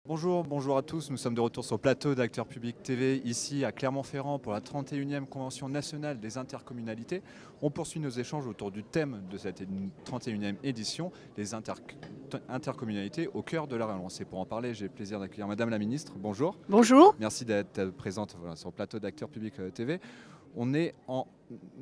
Bonjour, bonjour à tous. Nous sommes de retour sur le plateau d'Acteurs Publics TV, ici à Clermont-Ferrand pour la 31e Convention nationale des intercommunalités. On poursuit nos échanges autour du thème de cette 31e édition, les intercommunalités au cœur de la relance. Et pour en parler, j'ai le plaisir d'accueillir Madame la Ministre. Bonjour. Bonjour. Merci d'être présente sur le plateau d'Acteurs Publics TV. On est en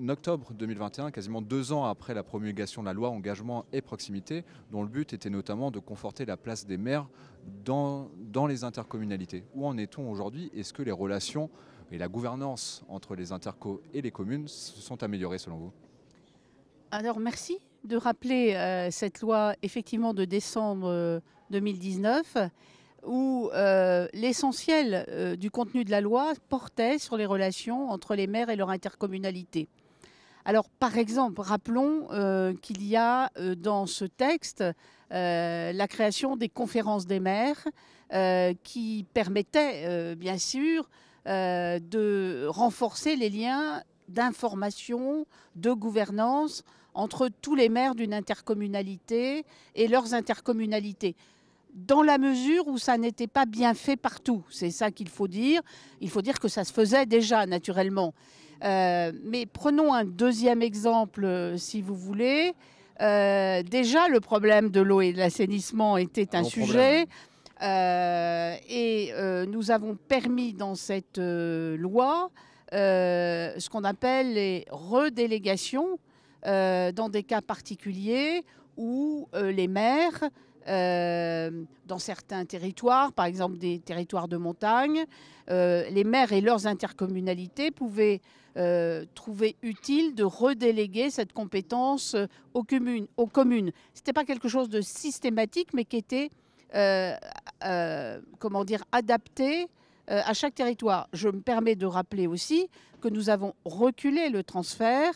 octobre 2021, quasiment 2 ans après la promulgation de la loi Engagement et Proximité, dont le but était notamment de conforter la place des maires dans les intercommunalités. Où en est-on aujourd'hui? Est-ce que les relations et la gouvernance entre les intercos et les communes se sont améliorées selon vous? Alors merci de rappeler cette loi effectivement de décembre 2019 où l'essentiel du contenu de la loi portait sur les relations entre les maires et leur intercommunalité. Alors par exemple, rappelons qu'il y a dans ce texte la création des conférences des maires qui permettaient bien sûr de renforcer les liens d'information, de gouvernance entre tous les maires d'une intercommunalité et leurs intercommunalités, dans la mesure où ça n'était pas bien fait partout. C'est ça qu'il faut dire. Il faut dire que ça se faisait déjà naturellement. Mais prenons un deuxième exemple, si vous voulez. Déjà, le problème de l'eau et de l'assainissement était un sujet. Nous avons permis dans cette loi ce qu'on appelle les redélégations dans des cas particuliers où les maires, dans certains territoires, par exemple des territoires de montagne, les maires et leurs intercommunalités pouvaient trouver utile de redéléguer cette compétence aux communes. Ce n'était pas quelque chose de systématique, mais qui était adapté à chaque territoire. Je me permets de rappeler aussi que nous avons reculé le transfert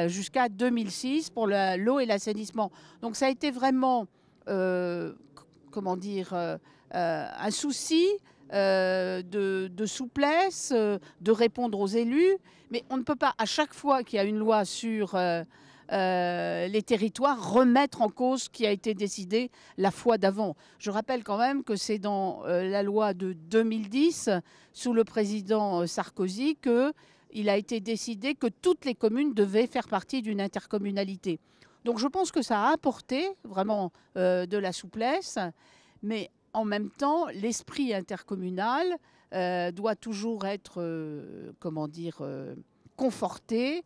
jusqu'à 2006 pour l'eau et l'assainissement. Donc ça a été vraiment un souci de souplesse, de répondre aux élus. Mais on ne peut pas, à chaque fois qu'il y a une loi sur les territoires, remettre en cause ce qui a été décidé la fois d'avant. Je rappelle quand même que c'est dans la loi de 2010, sous le président Sarkozy, qu'il a été décidé que toutes les communes devaient faire partie d'une intercommunalité. Donc je pense que ça a apporté vraiment de la souplesse, mais en même temps, l'esprit intercommunal doit toujours être, conforté.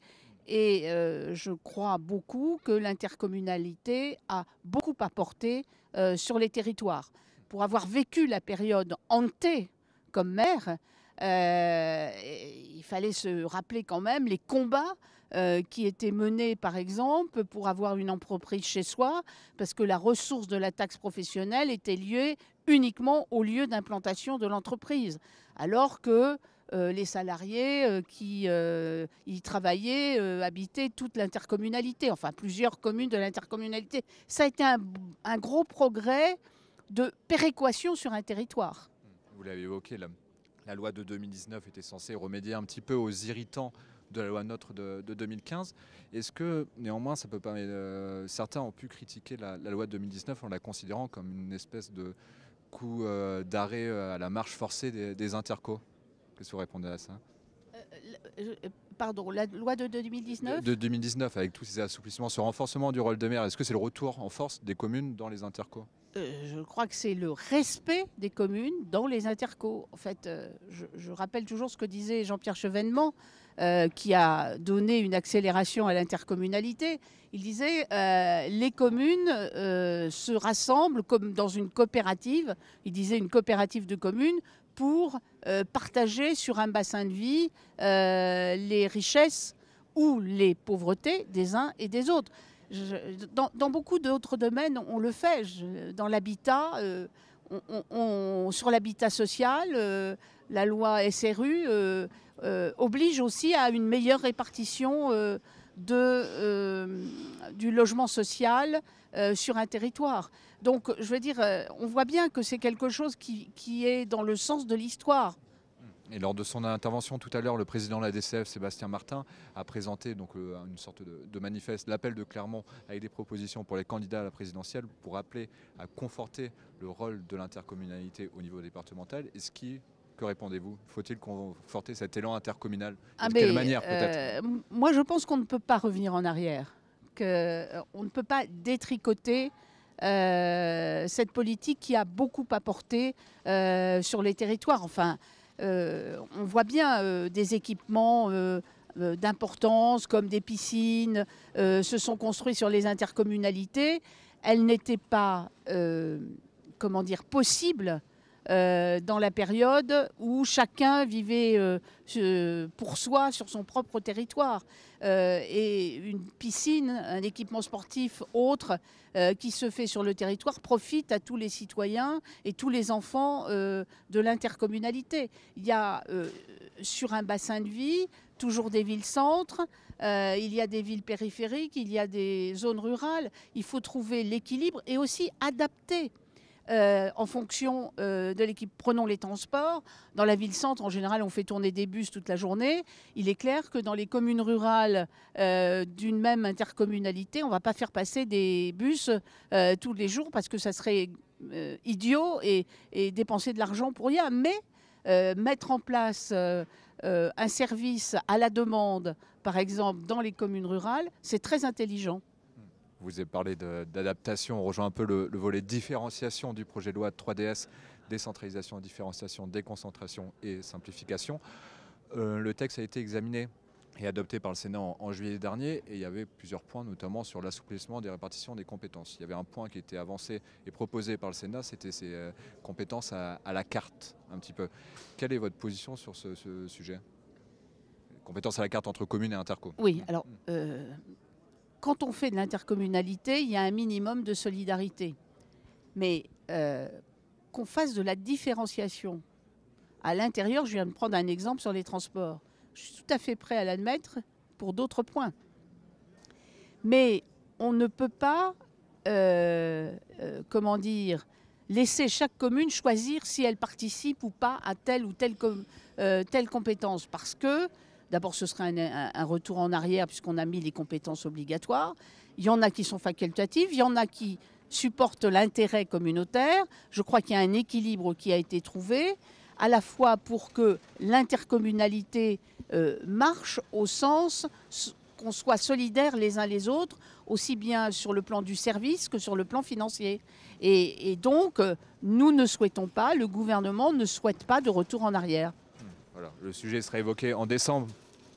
Et je crois beaucoup que l'intercommunalité a beaucoup apporté sur les territoires. Pour avoir vécu la période hantée comme maire, il fallait se rappeler quand même les combats qui étaient menés, par exemple, pour avoir une entreprise chez soi, parce que la ressource de la taxe professionnelle était liée uniquement au lieu d'implantation de l'entreprise, alors que les salariés qui y travaillaient habitaient toute l'intercommunalité, enfin plusieurs communes de l'intercommunalité. Ça a été un gros progrès de péréquation sur un territoire. Vous l'avez évoqué, la loi de 2019 était censée remédier un petit peu aux irritants de la loi NOTRe de 2015. Est-ce que, néanmoins, ça peut pas, certains ont pu critiquer la loi de 2019 en la considérant comme une espèce de coup d'arrêt à la marche forcée des intercos? Qu'est-ce que vous répondez à ça? Pardon, la loi de 2019 ? De 2019, avec tous ces assouplissements, ce renforcement du rôle des maires, est-ce que c'est le retour en force des communes dans les intercos? Je crois que c'est le respect des communes dans les intercos. En fait, je rappelle toujours ce que disait Jean-Pierre Chevènement, qui a donné une accélération à l'intercommunalité. Il disait les communes se rassemblent comme dans une coopérative. Il disait une coopérative de communes pour partager sur un bassin de vie les richesses ou les pauvretés des uns et des autres. Dans beaucoup d'autres domaines, on le fait. Dans l'habitat, sur l'habitat social, la loi SRU oblige aussi à une meilleure répartition du logement social sur un territoire. Donc, je veux dire, on voit bien que c'est quelque chose qui est dans le sens de l'histoire. Et lors de son intervention tout à l'heure, le président de la DCF, Sébastien Martin, a présenté donc, une sorte de manifeste, l'appel de Clermont, avec des propositions pour les candidats à la présidentielle pour appeler à conforter le rôle de l'intercommunalité au niveau départemental. Que répondez-vous? Faut-il conforter cet élan intercommunal? Et de quelle manière peut-être? Moi, je pense qu'on ne peut pas revenir en arrière, qu'on ne peut pas détricoter cette politique qui a beaucoup apporté sur les territoires. Enfin, on voit bien des équipements d'importance comme des piscines se sont construits sur les intercommunalités. Elles n'étaient pas, comment dire, possibles dans la période où chacun vivait pour soi sur son propre territoire. Et une piscine, un équipement sportif autre qui se fait sur le territoire profite à tous les citoyens et tous les enfants de l'intercommunalité. Il y a sur un bassin de vie toujours des villes-centres, il y a des villes périphériques, il y a des zones rurales. Il faut trouver l'équilibre et aussi adapter en fonction de l'équipe. Prenons les transports. Dans la ville-centre, en général, on fait tourner des bus toute la journée. Il est clair que dans les communes rurales d'une même intercommunalité, on ne va pas faire passer des bus tous les jours parce que ça serait idiot et dépenser de l'argent pour rien. Mais mettre en place un service à la demande, par exemple, dans les communes rurales, c'est très intelligent. Vous avez parlé d'adaptation, on rejoint un peu le volet différenciation du projet de loi 3DS, décentralisation, différenciation, déconcentration et simplification. Le texte a été examiné et adopté par le Sénat en juillet dernier et il y avait plusieurs points, notamment sur l'assouplissement des répartitions des compétences. Il y avait un point qui était avancé et proposé par le Sénat, c'était ces compétences à la carte un petit peu. Quelle est votre position sur ce sujet? Compétences à la carte entre communes et interco. Oui, alors quand on fait de l'intercommunalité, il y a un minimum de solidarité. Mais qu'on fasse de la différenciation à l'intérieur, je viens de prendre un exemple sur les transports. Je suis tout à fait prêt à l'admettre pour d'autres points. Mais on ne peut pas, comment dire, laisser chaque commune choisir si elle participe ou pas à telle ou telle compétence. Parce que d'abord, ce serait un retour en arrière puisqu'on a mis les compétences obligatoires. Il y en a qui sont facultatives, il y en a qui supportent l'intérêt communautaire. Je crois qu'il y a un équilibre qui a été trouvé, à la fois pour que l'intercommunalité marche au sens qu'on soit solidaires les uns les autres, aussi bien sur le plan du service que sur le plan financier. Et donc, nous ne souhaitons pas, le gouvernement ne souhaite pas de retour en arrière. Voilà, le sujet sera évoqué en décembre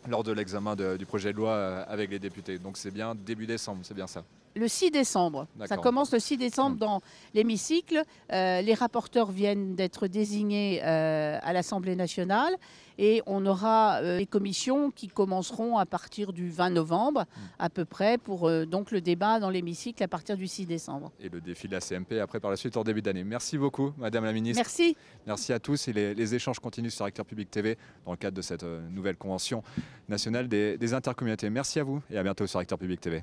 lors de l'examen du projet de loi avec les députés. Donc c'est bien début décembre, c'est bien ça? Le 6 décembre. Ça commence le 6 décembre dans l'hémicycle. Les rapporteurs viennent d'être désignés à l'Assemblée nationale et on aura les commissions qui commenceront à partir du 20 novembre à peu près pour donc le débat dans l'hémicycle à partir du 6 décembre. Et le défi de la CMP après par la suite en début d'année. Merci beaucoup Madame la Ministre. Merci. Merci à tous et les échanges continuent sur Acteurs Publics TV dans le cadre de cette nouvelle convention nationale des intercommunalités. Merci à vous et à bientôt sur Acteurs Publics TV.